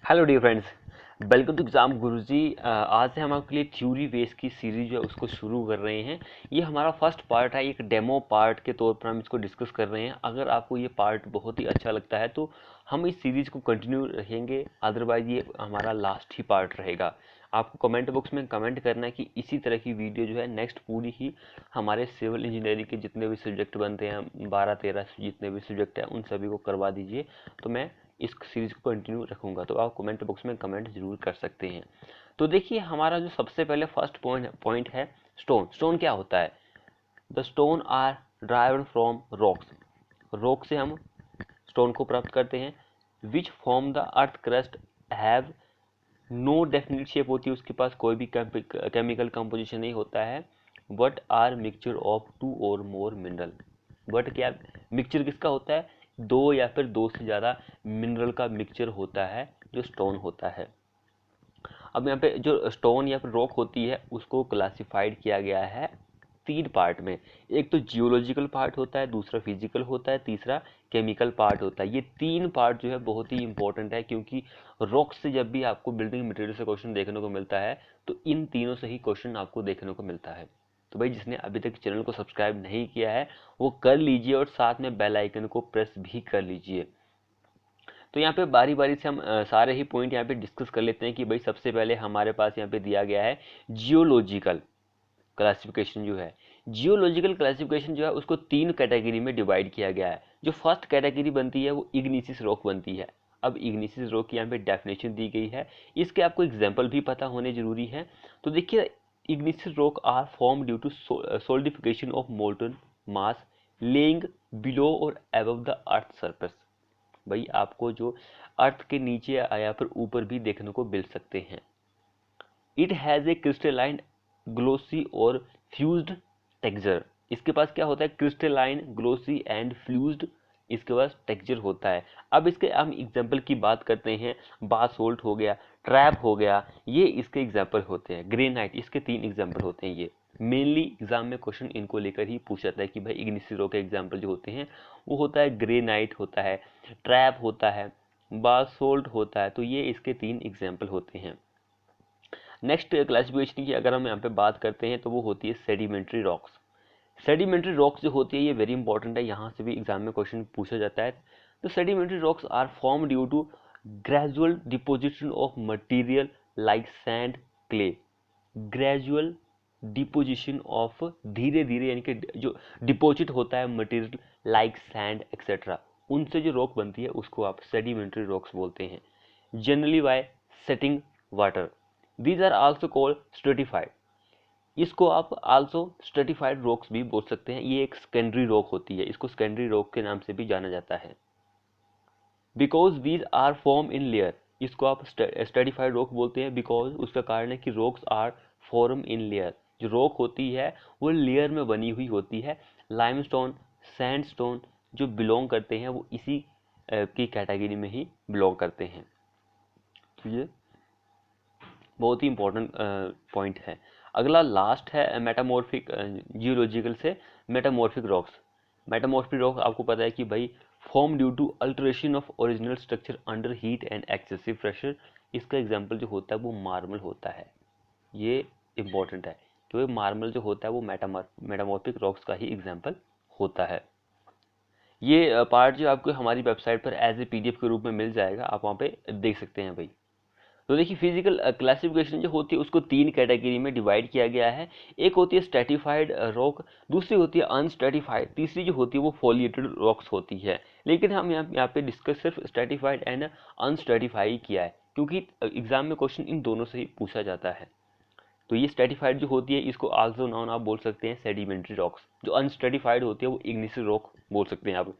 Hello dear friends, welcome to exam Guruji. आज से हम आपके लिए थ्योरी बेस की सीरीज जो है उसको शुरू कर रहे हैं। ये हमारा फर्स्ट पार्ट है, एक डेमो पार्ट के तौर पर हम इसको डिस्कस कर रहे हैं। अगर आपको ये पार्ट बहुत ही अच्छा लगता है तो हम इस सीरीज को कंटिन्यू रखेंगे, अदरवाइज ये हमारा लास्ट ही पार्ट रहेगा। आपको कमेंट बॉक्स में कमेंट करना है कि इसी तरह की वीडियो जो है नेक्स्ट पूरी ही हमारे सिविल इंजीनियरिंग के जितने भी सब्जेक्ट बनते हैं, 12-13 जितने भी सब्जेक्ट हैं, उन सभी को करवा दीजिए। तो मैं इस सीरीज को कंटिन्यू रखूंगा, तो आप कमेंट बॉक्स में कमेंट जरूर कर सकते हैं। तो देखिए, हमारा जो सबसे पहले फर्स्ट पॉइंट है स्टोन। स्टोन क्या होता है? The stone are derived from rocks. Rock से हम स्टोन को प्राप्त करते हैं। Which form the earth crust have no definite shape होती है, उसके पास कोई भी केमिकल कंपोजिशन नहीं होता है। बट आर मिक्सचर ऑफ 2 और मोर मिनरल। बट क्या मिक्सचर किसका होता है? दो या फिर दो से ज़्यादा मिनरल का मिक्सचर होता है जो स्टोन होता है। अब यहाँ पे जो स्टोन या फिर रॉक होती है उसको क्लासिफाइड किया गया है 3 पार्ट में। एक तो जियोलॉजिकल पार्ट होता है, दूसरा फिजिकल होता है, तीसरा केमिकल पार्ट होता है। ये 3 पार्ट जो है बहुत ही इंपॉर्टेंट है, क्योंकि रॉक से जब भी आपको बिल्डिंग मटेरियल से क्वेश्चन देखने को मिलता है तो इन तीनों से ही क्वेश्चन आपको देखने को मिलता है। तो भाई, जिसने अभी तक चैनल को सब्सक्राइब नहीं किया है वो कर लीजिए और साथ में बेल आइकन को प्रेस भी कर लीजिए। तो यहाँ पे बारी बारी से हम सारे ही पॉइंट यहाँ पे डिस्कस कर लेते हैं कि भाई, सबसे पहले हमारे पास यहाँ पे दिया गया है जियोलॉजिकल क्लासिफिकेशन। जो है जियोलॉजिकल क्लासिफिकेशन जो है उसको 3 कैटेगरी में डिवाइड किया गया है। जो फर्स्ट कैटेगरी बनती है वो इग्निसिस रॉक बनती है। अब इग्निसिस रॉक की यहाँ पे डेफिनेशन दी गई है, इसके आपको एग्जाम्पल भी पता होने जरूरी है। तो देखिए, igneous rock are form due to solidification of molten mass lying below और अबव द अर्थ सरफेस। भाई, आपको जो अर्थ के नीचे या फिर ऊपर भी देखने को मिल सकते हैं। It has a crystalline glossy और फ्यूज्ड टेक्सचर। इसके पास क्या होता है? क्रिस्टलाइन ग्लोसी एंड फ्यूज्ड इसके पास टेक्सचर होता है। अब इसके हम एग्जांपल की बात करते हैं। बासोल्ट हो गया, ट्रैप हो गया, ये इसके एग्जांपल होते हैं। ग्रेनाइट, इसके 3 एग्जांपल होते हैं। ये मेनली एग्जाम में क्वेश्चन इनको लेकर ही पूछा जाता है कि भाई, इग्निस रॉक के एग्जांपल जो होते हैं वो होता है ग्रेनाइट होता है, ट्रैप होता है, बासोल्ट होता है। तो ये इसके 3 एग्जांपल होते हैं। नेक्स्ट क्लासिफिकेशन की अगर हम यहाँ पे बात करते हैं तो वो होती है सेडिमेंट्री रॉक्स। सेडिमेंट्री रॉक्स जो होती है ये वेरी इंपॉर्टेंट है, यहाँ से भी एग्जाम में क्वेश्चन पूछा जाता है। तो sedimentary rocks are form due to gradual deposition of material like sand, clay. Gradual deposition of, धीरे धीरे, यानी कि जो डिपोजिट होता है मटेरियल लाइक सैंड एक्सेट्रा, उनसे जो रॉक बनती है उसको आप सेडिमेंट्री रॉक्स बोलते हैं। Generally by setting water. These are also called stratified. इसको आप आल्सो स्ट्रेटिफाइड रॉक्स भी बोल सकते हैं। ये एक सेकेंडरी रॉक होती है, इसको सेकेंडरी रॉक के नाम से भी जाना जाता है। Because these are form in layer. इसको आप स्ट्रेटिफाइड रॉक बोलते हैं बिकॉज उसका कारण है कि rocks are form in layer. जो रॉक होती है वो लेयर में बनी हुई होती है। लाइमस्टोन, सैंडस्टोन जो बिलोंग करते हैं वो इसी की कैटेगरी में ही बिलोंग करते हैं। तो ये बहुत ही इंपॉर्टेंट पॉइंट है। अगला लास्ट है मेटामॉर्फिक, जियोलॉजिकल से मेटामॉर्फिक रॉक्स। मेटामॉर्फिक रॉक आपको पता है कि भाई, form due to alteration of original structure under heat and excessive pressure. इसका एग्जांपल जो होता है वो मार्बल होता है। ये इंपॉर्टेंट है क्योंकि मार्बल जो होता है वो मेटामॉर्फिक रॉक्स का ही एग्जाम्पल होता है। ये पार्ट जो आपको हमारी वेबसाइट पर एज ए पीडीएफ के रूप में मिल जाएगा, आप वहाँ पे देख सकते हैं भाई। तो देखिए, फिजिकल क्लासिफिकेशन जो होती है उसको 3 कैटेगरी में डिवाइड किया गया है। एक होती है स्ट्रेटिफाइड रॉक, दूसरी होती है अनस्ट्रेटिफाइड, तीसरी जो होती है वो फोलिएटेड रॉक्स होती है। लेकिन हम यहाँ पे डिस्कस सिर्फ स्ट्रेटिफाइड एंड अनस्ट्रेटिफाइड किया है, क्योंकि एग्जाम में क्वेश्चन इन दोनों से ही पूछा जाता है। तो ये स्ट्रेटिफाइड जो होती है इसको आल्सो नाउन आप बोल सकते हैं सेडिमेंट्री रॉक्स। जो अनस्ट्रेटिफाइड होती है वो इग्निस रॉक बोल सकते हैं आप।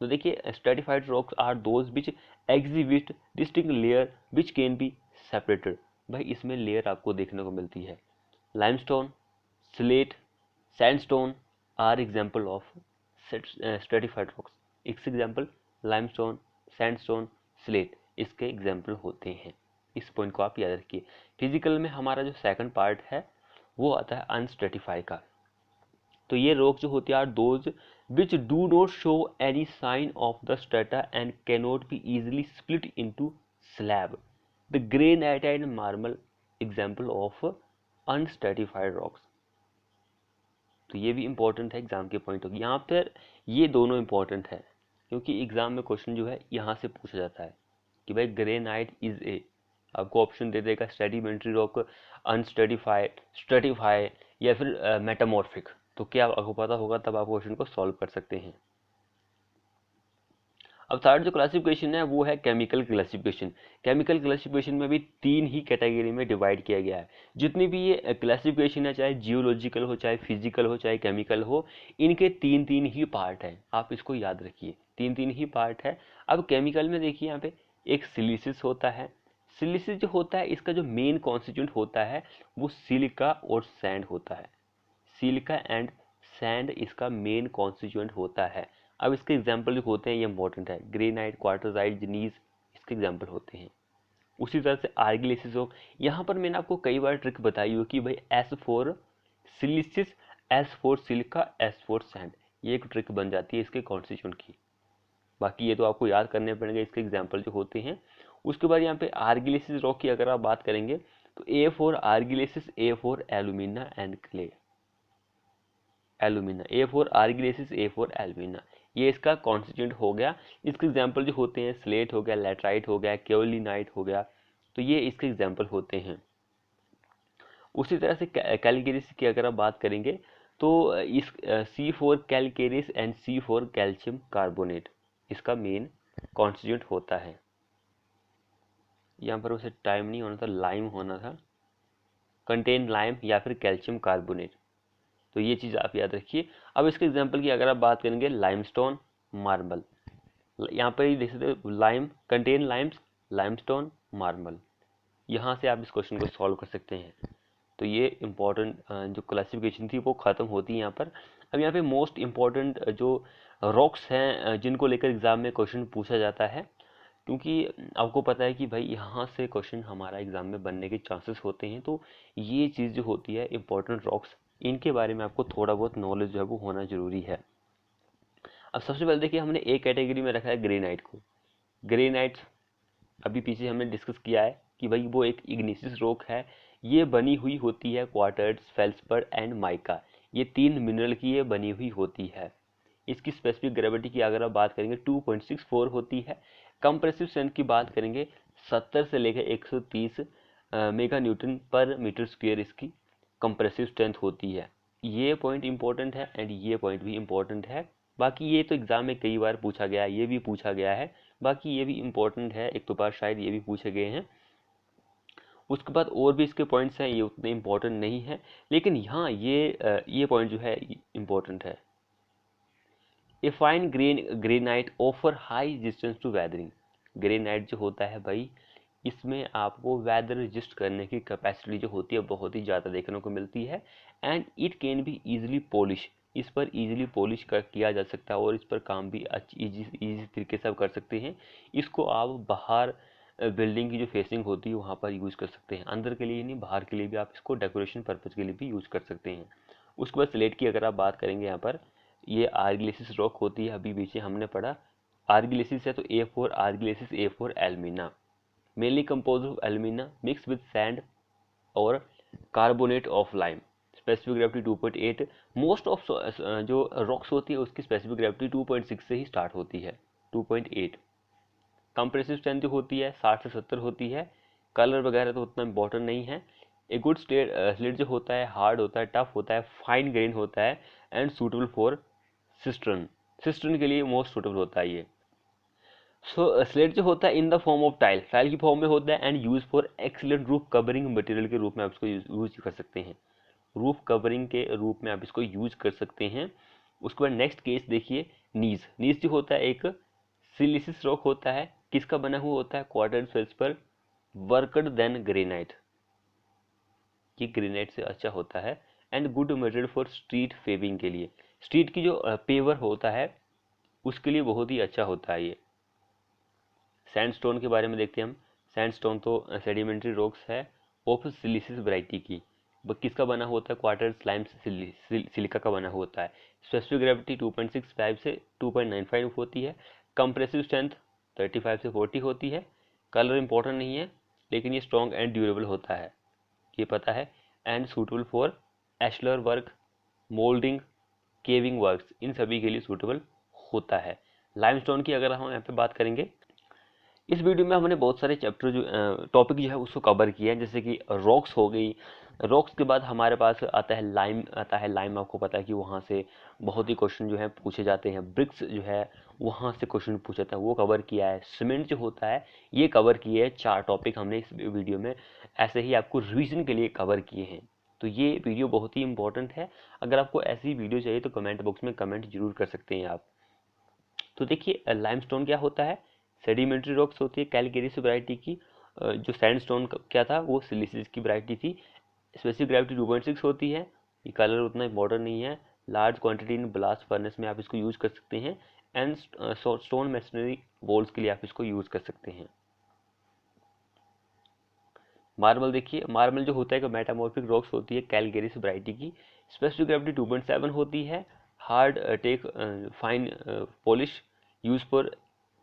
तो देखिए, stratified rocks are those which exhibit distinct layer which can be separated. भाई, इसमें लेयर आपको देखने को मिलती है। Limestone, slate, sandstone are example of stratified rocks. इसके एग्जाम्पल लाइमस्टोन, सैंडस्टोन, स्लेट इसके एग्जाम्पल होते हैं। इस पॉइंट को आप याद रखिए। फिजिकल में हमारा जो सेकंड पार्ट है वो आता है अनस्ट्रेटिफाइड का। तो ये रॉक जो होती है are those which do not show any sign of the strata and cannot be easily split into slab. The granite and marble example of unstratified rocks. तो ये भी इंपॉर्टेंट है एग्जाम के पॉइंट ऑफ, यहाँ पर ये दोनों इंपॉर्टेंट है क्योंकि एग्जाम में क्वेश्चन जो है यहाँ से पूछा जाता है कि भाई ग्रेनाइट इज ए, आपको ऑप्शन दे देगा सेडिमेंट्री रॉक, अनस्ट्रेटिफाइड, स्ट्रेटिफाइड या फिर मेटामॉर्फिक। तो क्या आपको पता होगा तब आप क्वेश्चन को सॉल्व कर सकते हैं। अब थर्ड जो क्लासिफिकेशन है वो है केमिकल क्लासिफिकेशन। केमिकल क्लासिफिकेशन में भी 3 ही कैटेगरी में डिवाइड किया गया है। जितनी भी ये क्लासिफिकेशन है, चाहे जियोलॉजिकल हो, चाहे फिजिकल हो, चाहे केमिकल हो, इनके 3 ही पार्ट हैं। आप इसको याद रखिए, 3 ही पार्ट है। अब केमिकल में देखिए यहाँ पे एक सिलिसिस होता है। सिलिसिस जो होता है इसका जो मेन कॉन्स्टिट्यूंट होता है वो सिलिका और सैंड होता है। सिलिका एंड सैंड इसका मेन कॉन्स्टिट्यूएंट होता है। अब इसके एग्जाम्पल जो होते हैं ये इंपॉर्टेंट है, ग्रेनाइट, क्वार्टरसाइट, जनीज इसके एग्जाम्पल होते हैं। उसी तरह से आर्गिलेसिस हो, यहाँ पर मैंने आपको कई बार ट्रिक बताई हो कि भाई S for siliceous, S for silica, S for sand, ये एक ट्रिक बन जाती है इसके कॉन्स्टिट्यूएंट की। बाकी ये तो आपको याद करने पड़ेंगे इसके एग्जाम्पल जो होते हैं। उसके बाद यहाँ पे आर्गिलेसिस रॉक की अगर आप बात करेंगे तो A for argillaceous, A for alumina and clay, alumina, A for argillaceous, A for alumina, ये इसका कॉन्स्टिट्यूएंट हो गया। इसके एग्जाम्पल जो होते हैं स्लेट हो गया, लैटराइट हो गया, केओलिनाइट हो गया, तो ये इसके एग्जाम्पल होते हैं। उसी तरह से कैलकेरिस की अगर आप बात करेंगे तो इस C for calcareous and C for calcium carbonate इसका मेन कॉन्स्टिट्यूएंट होता है। यहाँ पर उसे टाइम नहीं होना था, लाइम होना था, कंटेन लाइम या फिर कैल्शियम कार्बोनेट, तो ये चीज़ आप याद रखिए। अब इसके एग्जांपल की अगर आप बात करेंगे लाइमस्टोन, मार्बल, यहाँ पर ही देख सकते हो lime, contain Lyme's, limestone, marble, यहाँ से आप इस क्वेश्चन को सॉल्व कर सकते हैं। तो ये इंपॉर्टेंट जो क्लासिफिकेशन थी वो ख़त्म होती है यहाँ पर। अब यहाँ पे मोस्ट इम्पॉर्टेंट जो रॉक्स हैं जिनको लेकर एग्जाम में क्वेश्चन पूछा जाता है, क्योंकि आपको पता है कि भाई यहाँ से क्वेश्चन हमारा एग्जाम में बनने के चांसेस होते हैं, तो ये चीज़ जो होती है इंपॉर्टेंट रॉक्स, इनके बारे में आपको थोड़ा बहुत नॉलेज जो है वो होना जरूरी है। अब सबसे पहले देखिए हमने एक कैटेगरी में रखा है ग्रेनाइट को। ग्रेनाइट अभी पीछे हमने डिस्कस किया है कि भाई वो एक इग्निशियस रॉक है, ये बनी हुई होती है क्वार्टर्स, फेल्सपर एंड माइका, ये 3 मिनरल की ये बनी हुई होती है। इसकी स्पेसिफिक ग्रेविटी की अगर आप बात करेंगे 2.64 होती है। कंप्रेसिव स्ट्रेंथ की बात करेंगे 70 से लेकर 130 मेगा न्यूटन पर मीटर स्क्वायर इसकी कंप्रेसिव स्ट्रेंथ होती है। ये पॉइंट इंपॉर्टेंट है एंड ये पॉइंट भी इंपॉर्टेंट है। बाकी ये तो एग्जाम में कई बार पूछा गया है, ये भी पूछा गया है, बाकी ये भी इंपॉर्टेंट है, एक तो बार शायद ये भी पूछे गए हैं। उसके बाद और भी इसके पॉइंट्स हैं, ये उतने इंपॉर्टेंट नहीं है, लेकिन यहाँ ये पॉइंट जो है इंपॉर्टेंट है। A fine granite offer high resistance to weathering. Granite जो होता है भाई, इसमें आपको वेदर रेजिस्ट करने की कैपेसिटी जो होती है बहुत ही ज़्यादा देखने को मिलती है। And it can be easily polish, इस पर इजीली पॉलिश किया जा सकता है और इस पर काम भी इजी तरीके से आप कर सकते हैं। इसको आप बाहर बिल्डिंग की जो फेसिंग होती है वहाँ पर यूज़ कर सकते हैं, अंदर के लिए नहीं बाहर के लिए भी आप इसको डेकोरेशन पर्पज़ के लिए भी यूज़ कर सकते हैं। उसके बाद स्लेट की अगर आप बात करेंगे, यहाँ पर ये आर्गिलेसिस रॉक होती है, अभी पीछे हमने पढ़ा आर्गिलेसिस है तो A for argillaceous, A for alumina, mainly compose of alumina mix with sand और carbonate of lime, specific gravity 2.8। Most of जो रॉक्स होती है उसकी स्पेसिफिक ग्रेविटी 2.6 से ही स्टार्ट होती है, 2.8। कंप्रेसिव स्ट्रेंथ जो होती है 60 से 70 होती है। कलर वगैरह तो उतना इंपॉर्टेंट नहीं है। ए गुड स्लेट जो होता है हार्ड होता है, टफ होता है, फाइन ग्रेन होता है and suitable for cistern, cistern के लिए मोस्ट सूटेबल होता है ये। सो स्लेट जो होता है in the form of tile, tile की फॉर्म में होता है and use for excellent roof covering material के रूप में आप इसको यूज कर सकते हैं, रूफ कवरिंग के रूप में आप इसको यूज कर सकते हैं। उसके बाद नेक्स्ट केस देखिए नीज, नीज जो होता है एक सिलिसिस रॉक होता है, किसका बना हुआ होता है, क्वार्टर फेल्स पर, वर्कड देन ग्रेनाइट, ये ग्रेनाइट से अच्छा होता है and good material for street paving के लिए, स्ट्रीट की जो पेवर होता है उसके लिए बहुत ही अच्छा होता है ये। सैंडस्टोन के बारे में देखते हैं हम। सैंडस्टोन तो सेडिमेंट्री रॉक्स है ऑफ सिलिसिस वैरायटी की, किसका बना होता है, क्वार्टर स्लाइम सिलिका का बना होता है। स्पेसिफिक ग्रेविटी 2.65 से 2.95 होती है। कंप्रेसिव स्ट्रेंथ 35 से 40 होती है। कलर इंपॉर्टेंट नहीं है, लेकिन ये स्ट्रॉन्ग एंड ड्यूरेबल होता है, ये पता है। And suitable for ashlar work, moulding, carving works, इन सभी के लिए सूटेबल होता है। लाइमस्टोन की अगर हम यहाँ पे बात करेंगे, इस वीडियो में हमने बहुत सारे चैप्टर जो टॉपिक जो है उसको कवर किया है, जैसे कि रॉक्स हो गई। रॉक्स के बाद हमारे पास आता है लाइम, आता है लाइम, आपको पता है कि वहाँ से बहुत ही क्वेश्चन जो है पूछे जाते हैं। ब्रिक्स जो है वहाँ से क्वेश्चन पूछे जाते हैं, वो कवर किया है। सीमेंट जो होता है ये कवर किए है। 4 टॉपिक हमने इस वीडियो में ऐसे ही आपको रिविजन के लिए कवर किए हैं। तो ये वीडियो बहुत ही इंपॉर्टेंट है। अगर आपको ऐसी वीडियो चाहिए तो कमेंट बॉक्स में कमेंट जरूर कर सकते हैं आप। तो देखिए लाइमस्टोन क्या होता है, सेडिमेंट्री रॉक्स होती है कैलकेरियस वैरायटी की। जो सैंडस्टोन क्या था वो सिलिसिस की वैरायटी थी। स्पेसिफिक ग्रेविटी 2.6 होती है। ये कलर उतना इंपॉर्टेंट नहीं है। Large quantity in blast furnace में आप इसको यूज कर सकते हैं। एंड स्टोन मेसनरी वॉल्स के लिए आप इसको यूज कर सकते हैं। मार्बल देखिए, मार्बल जो होता है मेटामॉर्फिक रॉक्स होती है कैलकेरियस वैरायटी की। स्पेसिफिक ग्रेविटी 2.7 होती है। Hard take fine polish, use for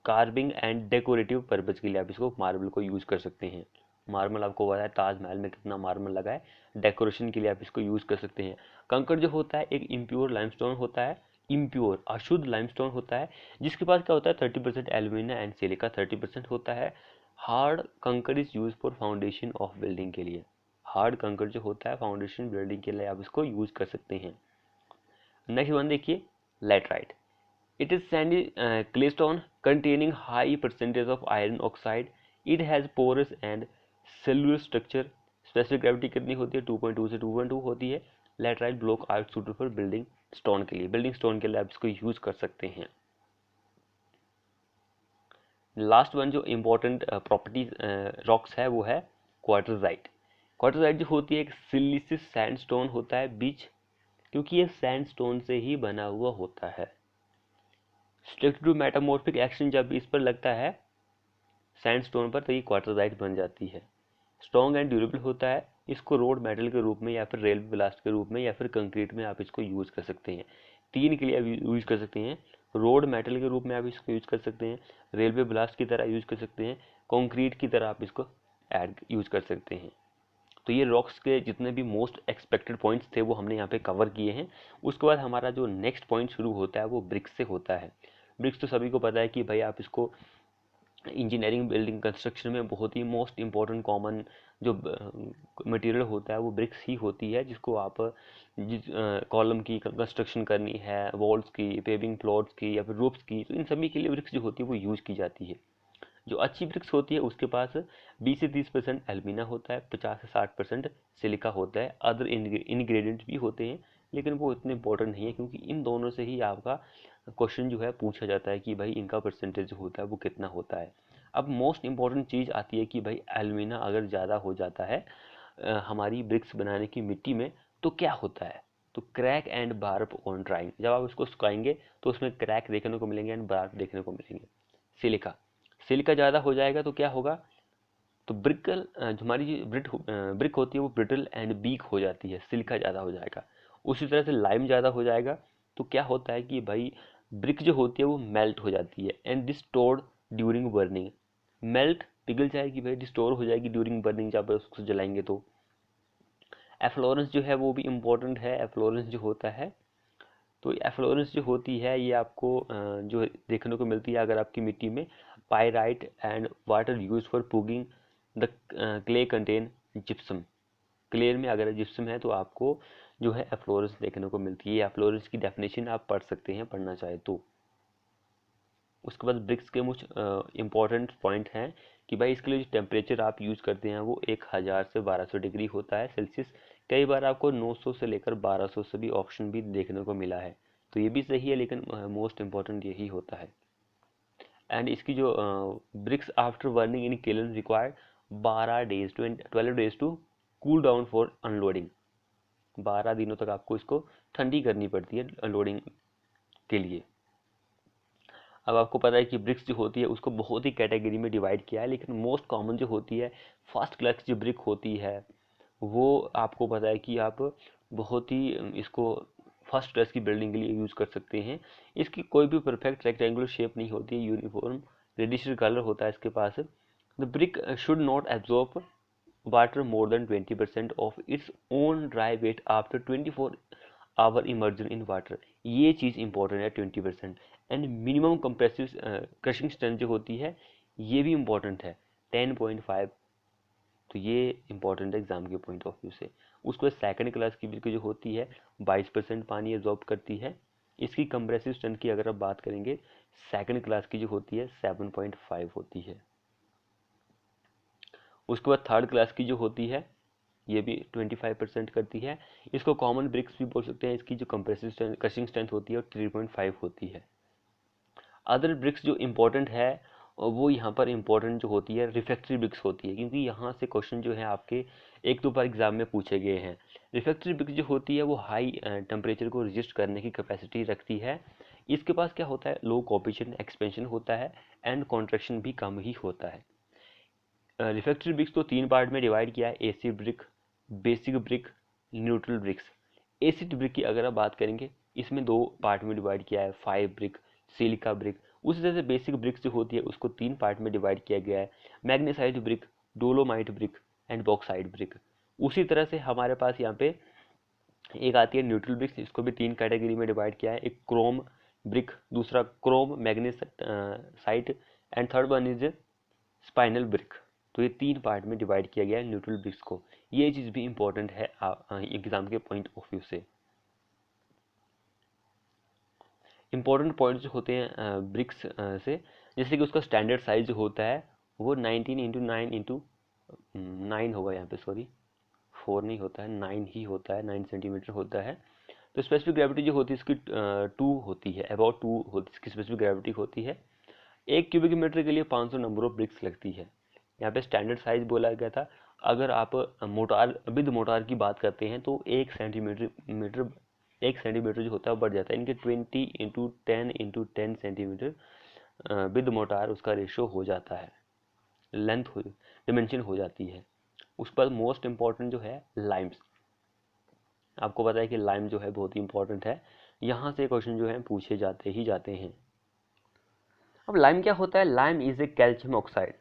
carving and decorative purpose के लिए आप इसको मार्बल को यूज कर सकते हैं। मार्बल आपको पता है ताजमहल में कितना मार्बल लगा है, डेकोरेशन के लिए आप इसको यूज कर सकते हैं। कंकड़ जो होता है एक इम्प्योर लाइमस्टोन होता है, इम्प्योर अशुद्ध लाइमस्टोन होता है, जिसके पास क्या होता है 30% एल्यूमिना एंड सिलिका 30% होता है। हार्ड कंकड़ is use for foundation of building के लिए। हार्ड कंकड़ जो होता है फाउंडेशन बिल्डिंग के लिए आप इसको यूज कर सकते हैं। नेक्स्ट वन देखिए, laterite. It is sandy claystone containing high percentage of iron oxide. It has porous and cellular structure. Specific gravity कितनी होती है 2.2 से 2.2 होती है। Laterite block are suitable for building stone के लिए, बिल्डिंग स्टोन के लिए आप इसको यूज कर सकते हैं। लास्ट वन जो इम्पोर्टेंट प्रॉपर्टीज रॉक्स है वो है क्वार्टरजाइट। क्वार्टरजाइट जो होती है एक सिलिसिस सैंडस्टोन होता है बीच, क्योंकि ये सैंडस्टोन से ही बना हुआ होता है। स्ट्रक्चर टू मेटामॉर्फिक एक्शन जब इस पर लगता है सैंडस्टोन पर तो ये क्वार्टरजाइट बन जाती है। स्ट्रॉन्ग एंड ड्यूरेबल होता है। इसको रोड मेटल के रूप में या फिर रेलवे ब्लास्ट के रूप में या फिर कंक्रीट में आप इसको यूज कर सकते हैं। 3 के लिए आप यूज कर सकते हैं। रोड मेटल के रूप में आप इसको यूज कर सकते हैं, रेलवे ब्लास्ट की तरह यूज कर सकते हैं, कंक्रीट की तरह आप इसको यूज कर सकते हैं। तो ये रॉक्स के जितने भी मोस्ट एक्सपेक्टेड पॉइंट्स थे वो हमने यहाँ पे कवर किए हैं। उसके बाद हमारा जो नेक्स्ट पॉइंट शुरू होता है वो ब्रिक्स से होता है। ब्रिक्स तो सभी को पता है कि भाई आप इसको इंजीनियरिंग बिल्डिंग कंस्ट्रक्शन में बहुत ही मोस्ट इम्पॉर्टेंट कॉमन जो मटेरियल होता है वो ब्रिक्स ही होती है, जिसको आप जिस कॉलम की कंस्ट्रक्शन करनी है, वॉल्स की, पेविंग फ्लोर्स की या फिर रूफ्स की, तो इन सभी के लिए ब्रिक्स जो होती है वो यूज़ की जाती है। जो अच्छी ब्रिक्स होती है उसके पास 20 से 30% एल्मीना होता है, 50 से 60% सिलिका होता है। अदर इंग्रेडिएंट्स भी होते हैं लेकिन वो इतने इंपॉर्टेंट नहीं है, क्योंकि इन दोनों से ही आपका क्वेश्चन जो है पूछा जाता है कि भाई इनका परसेंटेज जो होता है वो कितना होता है। अब मोस्ट इंपॉर्टेंट चीज़ आती है कि भाई एल्मीना अगर ज़्यादा हो जाता है हमारी ब्रिक्स बनाने की मिट्टी में तो क्या होता है, तो क्रैक एंड बार्प ऑन ड्राइंग, जब आप उसको सुखाएंगे तो उसमें क्रैक देखने को मिलेंगे एंड बार्प देखने को मिलेंगे। सिलिका, सिलिका ज़्यादा हो जाएगा तो क्या होगा, तो ब्रिकल जो हमारी ब्रिक होती है वो ब्रिटल एंड वीक हो जाती है, सिलिका ज़्यादा हो जाएगा। उसी तरह से लाइम ज़्यादा हो जाएगा तो क्या होता है कि भाई ब्रिक जो होती है वो मेल्ट हो जाती है एंड डिस्टोर्ड ड्यूरिंग बर्निंग। मेल्ट पिघल जाएगी भाई, डिस्टोर हो जाएगी ड्यूरिंग बर्निंग, जब उसको जलाएंगे तो। एफ्लोरेंस जो है वो भी इम्पोर्टेंट है। एफ्लोरेंस जो होता है तो एफ्लोरेंस जो होती है ये आपको जो देखने को मिलती है अगर आपकी मिट्टी में pyrite and water use for pugging the clay contain gypsum. Clay में अगर जिप्सम है तो आपको जो है एफ्लोरेंस देखने को मिलती है। एफ्लोरेंस की डेफिनेशन आप पढ़ सकते हैं पढ़ना चाहे तो। उसके बाद ब्रिक्स के कुछ इंपॉर्टेंट पॉइंट हैं कि भाई इसके लिए जो टेम्परेचर आप यूज़ करते हैं वो 1000 से 1200 डिग्री होता है सेल्सियस। कई बार आपको 900 से लेकर 1200 से भी ऑप्शन भी देखने को मिला है, तो ये भी सही है लेकिन मोस्ट इम्पॉर्टेंट यही होता है। एंड इसकी जो bricks after burning in kiln required 12 days to cool down for unloading. 12 दिनों तक आपको इसको ठंडी करनी पड़ती है अनलोडिंग के लिए। अब आपको पता है कि ब्रिक्स जो होती है उसको बहुत ही कैटेगरी में डिवाइड किया है, लेकिन मोस्ट कॉमन जो होती है फर्स्ट क्लास जो ब्रिक होती है वो आपको पता है कि आप बहुत ही इसको फर्स्ट क्लास की बिल्डिंग के लिए यूज़ कर सकते हैं। इसकी कोई भी परफेक्ट रेक्टेंगुलर शेप नहीं होती है, यूनिफॉर्म रेडिश कलर होता है इसके पास। The brick should not absorb water more than 20% of its own dry weight after 24 hour immersion in water. ये चीज़ इंपॉर्टेंट है 20%। And minimum compressive crushing strength जो होती है ये भी इंपॉर्टेंट है 10.5। तो ये इंपॉर्टेंट है एग्जाम के पॉइंट ऑफ व्यू से। उसके बाद सेकंड क्लास की ब्रिक जो होती है 22% पानी एब्जॉर्ब करती है। इसकी कंप्रेसिव स्ट्रेंथ की अगर आप बात करेंगे सेकंड क्लास की जो होती है 7.5 होती है। उसके बाद थर्ड क्लास की जो होती है ये भी 25% करती है। इसको कॉमन ब्रिक्स भी बोल सकते हैं। इसकी जो कंप्रेसिव स्ट्रेंथ क्रशिंग स्ट्रेंथ होती है वो 3.5 होती है। अदर ब्रिक्स जो इम्पोर्टेंट है वो यहाँ पर इम्पोर्टेंट जो होती है रिफ्रैक्टरी ब्रिक्स होती है, क्योंकि यहाँ से क्वेश्चन जो है आपके एक दो बार एग्जाम में पूछे गए हैं। रिफ्रैक्टरी ब्रिक्स जो होती है वो हाई टेम्परेचर को रजिस्ट करने की कैपेसिटी रखती है। इसके पास क्या होता है, लो कोएफिशिएंट एक्सपेंशन होता है एंड कॉन्ट्रैक्शन भी कम ही होता है। रिफ्रैक्टरी ब्रिक्स को 3 पार्ट में डिवाइड किया है, acid brick, basic brick, neutral bricks. Acid brick की अगर आप बात करेंगे इसमें 2 पार्ट में डिवाइड किया है, फाइव ब्रिक, सिलिका ब्रिक। उसी तरह से बेसिक ब्रिक्स जो होती है उसको 3 पार्ट में डिवाइड किया गया है, magnesite brick, dolomite brick and bauxite brick. उसी तरह से हमारे पास यहाँ पे एक आती है न्यूट्रल ब्रिक्स, इसको भी 3 कैटेगरी में डिवाइड किया है, एक क्रोम ब्रिक, दूसरा Chrome magnesite and third one is spinal brick. तो ये 3 पार्ट में डिवाइड किया गया है न्यूट्रल ब्रिक्स को। ये चीज़ भी इंपॉर्टेंट है एग्जाम के पॉइंट ऑफ व्यू से। इंपॉर्टेंट पॉइंट्स जो होते हैं ब्रिक्स से, जैसे कि उसका स्टैंडर्ड साइज जो होता है वो 19x9 होगा, यहाँ पे सॉरी 4 नहीं होता है, 9 ही होता है, 9 सेंटीमीटर होता है। तो स्पेसिफिक ग्रेविटी जो होती है इसकी 2 होती है, अबाउट 2 होती है इसकी स्पेसिफिक ग्रेविटी होती है। 1 क्यूबिक मीटर के लिए 500 नंबर ऑफ ब्रिक्स लगती है। यहाँ पे स्टैंडर्ड साइज बोला गया था। अगर आप मोटार विद मोटार की बात करते हैं तो 1 सेंटीमीटर जो होता है वो बढ़ जाता है। इनके 20x10 सेंटीमीटर विद मोटार उसका रेशियो हो जाता है, लेंथ हो डिमेंशन हो जाती है। उस पर मोस्ट इम्पॉर्टेंट जो है लाइम्स, आपको पता है कि लाइम जो है बहुत ही इंपॉर्टेंट है, यहाँ से क्वेश्चन जो है पूछे जाते ही जाते हैं। अब लाइम क्या होता है, lime is a calcium oxide.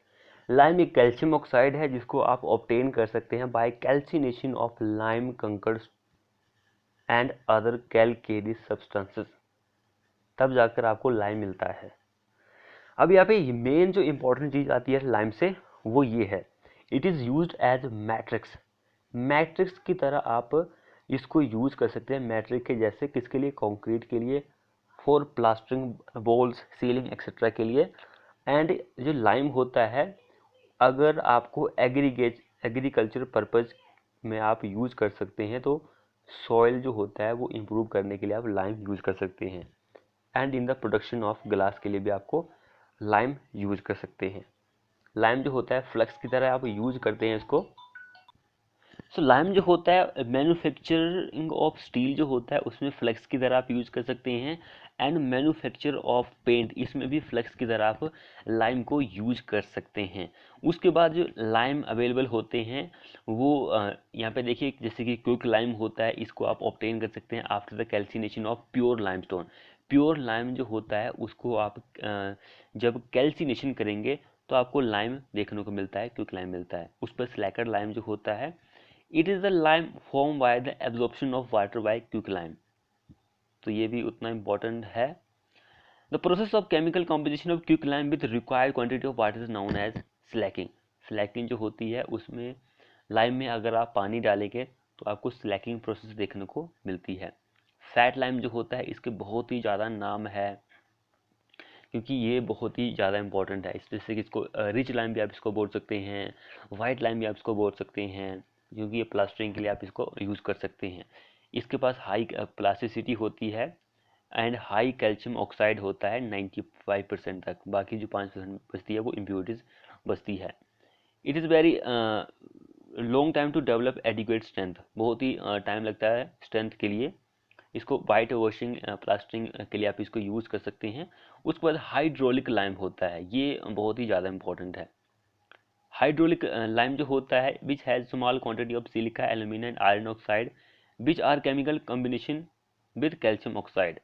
Lime एक कैल्शियम ऑक्साइड है जिसको आप ऑब्टेन कर सकते हैं by calcination of lime kankars and other calcareous substances, तब जाकर आपको लाइम मिलता है। अब यहाँ पे मेन जो इंपॉर्टेंट चीज आती है लाइम से वो ये है, it is used as matrix. Matrix की तरह आप इसको यूज कर सकते हैं मैट्रिक के जैसे, किसके लिए, कंक्रीट के लिए, for plastering walls, ceiling etcetera के लिए। एंड जो लाइम होता है अगर आपको एग्रीकल्चर पर्पज में आप यूज कर सकते हैं तो सॉइल जो होता है वो इम्प्रूव करने के लिए आप लाइम यूज कर सकते हैं। And in the production of glass के लिए भी आपको लाइम यूज कर सकते हैं। लाइम जो होता है फ्लक्स की तरह आप यूज करते हैं इसको। सो लाइम जो होता है मैन्युफैक्चरिंग ऑफ स्टील जो होता है उसमें फ्लक्स की तरह आप यूज कर सकते हैं। एंड मैन्युफैक्चर ऑफ पेंट, इसमें भी फ्लक्स की तरह आप लाइम को यूज कर सकते हैं। उसके बाद जो लाइम अवेलेबल होते हैं वो यहाँ पे देखिए, जैसे कि क्विक लाइम होता है, इसको आप ऑब्टेन कर सकते हैं after the calcination of pure limestone. Pure lime जो होता है उसको आप जब कैल्सिनेशन करेंगे तो आपको लाइम देखने को मिलता है, क्विक लाइम मिलता है। उस पर स्लैकर लाइम जो होता है, it is the lime form by the absorption of water by quick lime. तो ये भी उतना इम्पोर्टेंट है। The process of chemical composition of quick lime with required quantity of water is known as slaking. Slaking जो होती है उसमें lime में अगर आप पानी डालेंगे तो आपको स्लैकिंग प्रोसेस देखने को मिलती है। फैट लाइम जो होता है इसके बहुत ही ज़्यादा नाम है क्योंकि ये बहुत ही ज़्यादा इंपॉर्टेंट है। जैसे कि इसको रिच लाइम भी आप इसको बोल सकते हैं, वाइट लाइम भी आप इसको बोल सकते हैं, क्योंकि ये प्लास्टरिंग के लिए आप इसको यूज़ कर सकते हैं। इसके पास हाई प्लास्टिसिटी होती है एंड हाई कैल्शियम ऑक्साइड होता है 95% तक। बाकी जो 5% बचती है वो इम्प्योरिटीज बचती है। It is very long time to develop adequate strength, बहुत ही टाइम लगता है स्ट्रेंथ के लिए। इसको वाइट वॉशिंग प्लास्टरिंग के लिए आप इसको यूज़ कर सकते हैं। उसके बाद हाइड्रोलिक लाइम होता है, ये बहुत ही ज़्यादा इंपॉर्टेंट है। हाइड्रोलिक लाइम जो होता है which has small quantity of silica, aluminium and iron oxide which are chemical combination with calcium oxide.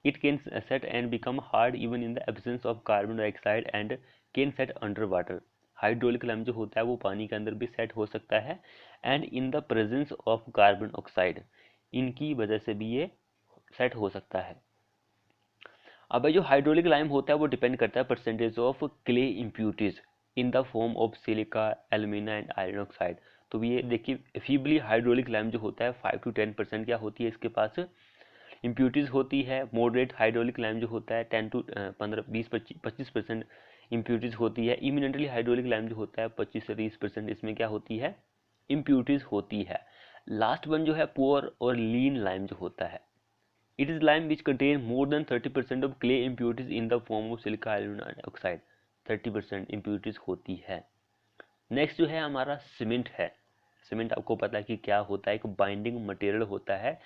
It can set and become hard even in the absence of carbon dioxide and can set under water. Hydraulic lime जो होता है वो पानी के अंदर भी set हो सकता है, and in the presence of carbon oxide, इनकी वजह से भी ये सेट हो सकता है। अब जो हाइड्रोलिक लाइम होता है वो डिपेंड करता है percentage of clay impurities in the form of silica, alumina and iron oxide. तो ये देखिए फीबली हाइड्रोलिक लाइम जो होता है 5 to 10% क्या होती है इसके पास इम्प्यूरिटीज होती है। मॉडरेट हाइड्रोलिक लाइम जो होता है 10 to 15-20-25% इम्प्यूरिटीज होती है। इमिनेंटली हाइड्रोलिक लाइम जो होता है 25 से 30% इसमें क्या होती है इम्प्यूरिटीज होती है। लास्ट वन जो है पुअर और लीन लाइम जो होता है, it is lime which contain more than 30% of clay impurities in the form of silica aluminum oxide, 30% impurities होती है। नेक्स्ट जो है हमारा सीमेंट है। सीमेंट आपको पता है कि क्या होता है, एक बाइंडिंग मटेरियल होता है।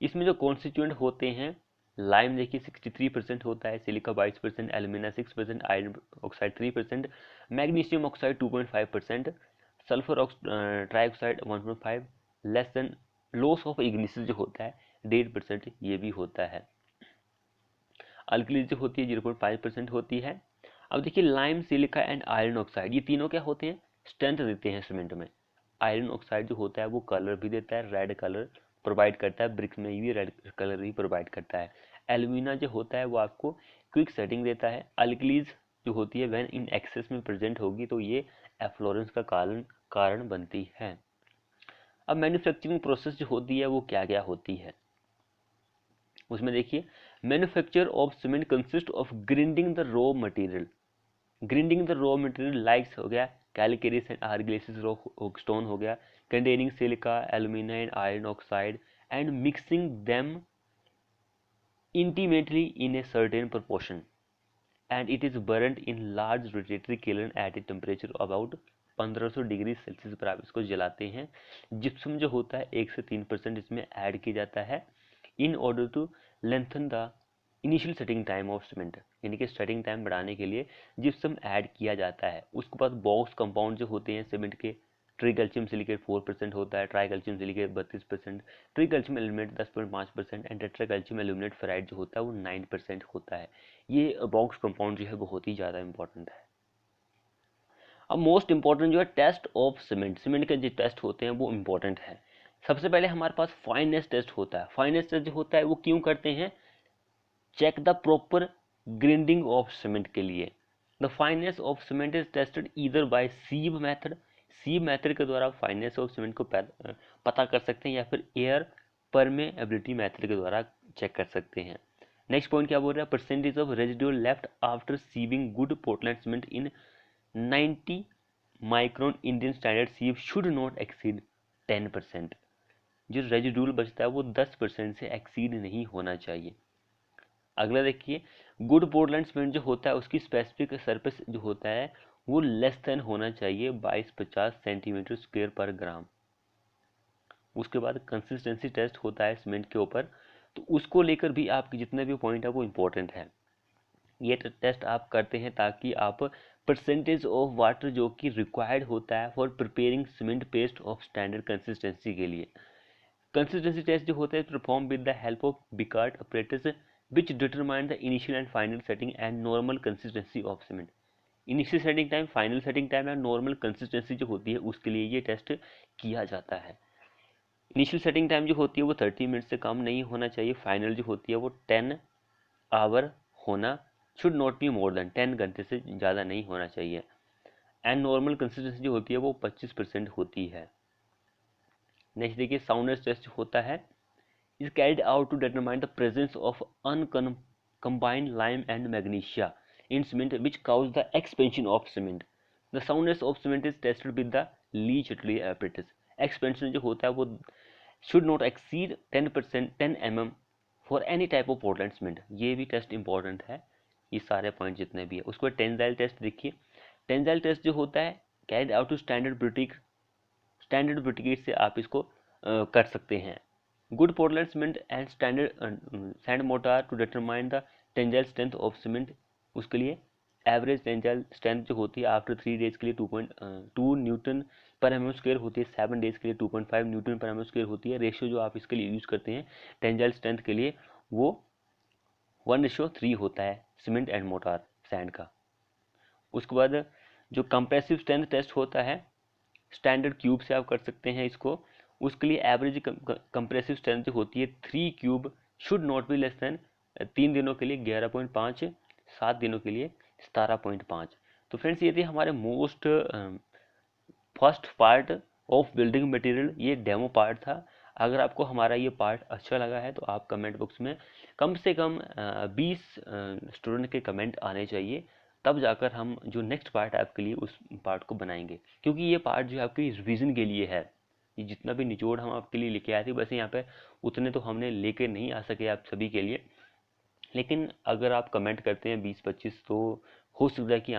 इसमें जो कॉन्स्टिट्यूएंट होते हैं, लाइम देखिए 63% होता है, silica 22%, alumina 6%, iron oxide 3%, magnesium oxide 2.5%, sulphur trioxide 1.5, less than loss of ignition जो होता है 1.5% ये भी होता है। अल्कलीज जो होती है 0.5% होती है। अब देखिए lime, silica and iron oxide ये तीनों क्या होते हैं, स्ट्रेंथ देते हैं सीमेंट में। आयरन ऑक्साइड जो होता है वो कलर भी देता है, रेड कलर प्रोवाइड करता है, ब्रिक्स में भी रेड कलर ही प्रोवाइड करता है। एल्यूमिना जो होता है वो आपको क्विक सेटिंग देता है। अल्कलीज जो होती है व्हेन इन एक्सेस में प्रेजेंट होगी तो ये एफ्लोरेंस का कारण बनती है। अब मैन्युफैक्चरिंग प्रोसेस जो होती है वो क्या क्या होती है उसमें देखिए, manufacture of cement consist of grinding the raw material, grinding the raw material likes हो गया कैलकेरियस एंड आर्गिलेसिस स्टोन हो गया containing silica, alumina and iron oxide and mixing them intimately in a certain proportion and it is burned in large rotatory kiln at a temperature about 1500 degree Celsius पर आप इसको जलाते हैं। Gypsum जो होता है 1 से 3% इसमें ऐड किया जाता है in order to lengthen the initial setting time of cement, यानी कि सेटिंग टाइम बढ़ाने के लिए जिप्सम ऐड किया जाता है। उसके बाद बॉक्स कंपाउंड जो होते हैं सीमेंट के, ट्रीकैल्शियम सिलिकेट 4% होता है, tricalcium silicate 32%, tricalcium aluminate 10.5% and tetracalcium aluminate ferrite जो होता है वो 9% होता है। ये बॉक्स कंपाउंड जो है बहुत ही ज़्यादा इंपॉर्टेंट है। अब मोस्ट इंपॉर्टेंट जो है टेस्ट ऑफ सीमेंट, सीमेंट के जो टेस्ट होते हैं वो इंपॉर्टेंट है। सबसे पहले हमारे पास फाइनेस टेस्ट होता है। फाइनेस टेस्ट जो होता है वो क्यों करते हैं, check the proper grinding of cement के लिए। The fineness of cement is tested either by sieve method, sieve method के द्वारा फाइनेस ऑफ सीमेंट को पता कर सकते हैं, या फिर एयर परमेबिलिटी मेथड के द्वारा चेक कर सकते हैं। नेक्स्ट पॉइंट क्या बोल रहा है, percentage of residual left after sieving good Portland cement in 90 micron Indian standard sieve should not exceed 10%। जो रेजिडुअल बचता है वो 10% से एक्सीड नहीं होना चाहिए। अगला देखिए, गुड पोर्टलैंड सीमेंट जो होता है उसकी स्पेसिफिक सरफेस जो होता है वो लेस देन होना चाहिए 22-50 सेंटीमीटर स्क्वायर पर ग्राम। उसके बाद कंसिस्टेंसी टेस्ट होता है सीमेंट के ऊपर, तो उसको लेकर भी आपके जितने भी पॉइंट है वो इम्पोर्टेंट है। ये टेस्ट आप करते हैं ताकि आप परसेंटेज ऑफ वाटर जो कि रिक्वायर्ड होता है for preparing cement paste of standard consistency के लिए। कंसिस्टेंसी टेस्ट जो होता है perform with the help of Vicat operators which determine the initial and final setting and normal consistency of cement। Initial setting time, final setting time या normal consistency जो होती है उसके लिए ये टेस्ट किया जाता है। इनिशियल सेटिंग टाइम जो होती है वो 30 मिनट से कम नहीं होना चाहिए, फाइनल जो होती है वो 10 आवर होना, should not be more than 10 घंटे से ज़्यादा नहीं होना चाहिए, एंड नॉर्मल कंसिस्टेंसी जो होती है वो 25% होती है। नेक्स्ट देखिए, साउंडनेस टेस्ट होता है is carried out to determine the presence of uncombined lime and magnesia in cement which cause the expansion of cement। The soundness of cement is tested with the Lee Chatelet apparatus। Expansion जो होता है वो should not exceed 10%, 10 mm for any type of Portland cement। ये भी test important है। ये सारे point जितने भी है, उसको टेंजाइल टेस्ट देखिए। टेंजाइल टेस्ट जो होता है कैरिड आउट टू स्टैंडर्ड ब्रिटिक से आप इसको कर सकते हैं। Good Portland cement and standard sand mortar to determine the tensile strength of cement। उसके लिए एवरेज टेंजाइल स्ट्रेंथ जो होती है आफ्टर 3 डेज के लिए 2.2 न्यूटन पर एम स्क्वायर होती है, 7 डेज के लिए 2.5 न्यूटन पर एम स्क्वायर होती है। रेशियो जो आप इसके लिए यूज करते हैं टेंजाइल स्ट्रेंथ के लिए वो 1:3 होता है सीमेंट एंड मोटार सैंड का। उसके बाद जो कंप्रेसिव स्ट्रेंथ टेस्ट होता है स्टैंडर्ड क्यूब से आप कर सकते हैं इसको। उसके लिए एवरेज कंप्रेसिव स्ट्रेंथ जो होती है 3 cube should not be less than 3 दिनों के लिए 11.5, 7 दिनों के लिए 17.5। तो फ्रेंड्स ये थे हमारे most first part of building material, ये डेमो पार्ट था। अगर आपको हमारा ये पार्ट अच्छा लगा है तो आप कमेंट बॉक्स में कम से कम 20 स्टूडेंट के कमेंट आने चाहिए, तब जाकर हम जो नेक्स्ट पार्ट है आपके लिए उस पार्ट को बनाएंगे। क्योंकि ये पार्ट जो है आपके रिवीजन के लिए है, ये जितना भी निचोड़ हम आपके लिए लेके आए थे वैसे यहाँ पे उतने तो हमने लेके नहीं आ सके आप सभी के लिए, लेकिन अगर आप कमेंट करते हैं 20-25 तो हो सकता है कि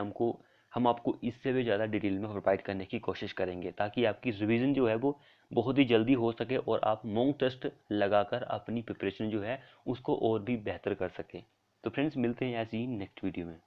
हम आपको इससे भी ज़्यादा डिटेल में प्रोवाइड करने की कोशिश करेंगे, ताकि आपकी रिवीजन जो है वो बहुत ही जल्दी हो सके और आप मॉक टेस्ट लगाकर अपनी प्रिपरेशन जो है उसको और भी बेहतर कर सकें। तो फ्रेंड्स मिलते हैं ऐसे ही नेक्स्ट वीडियो में।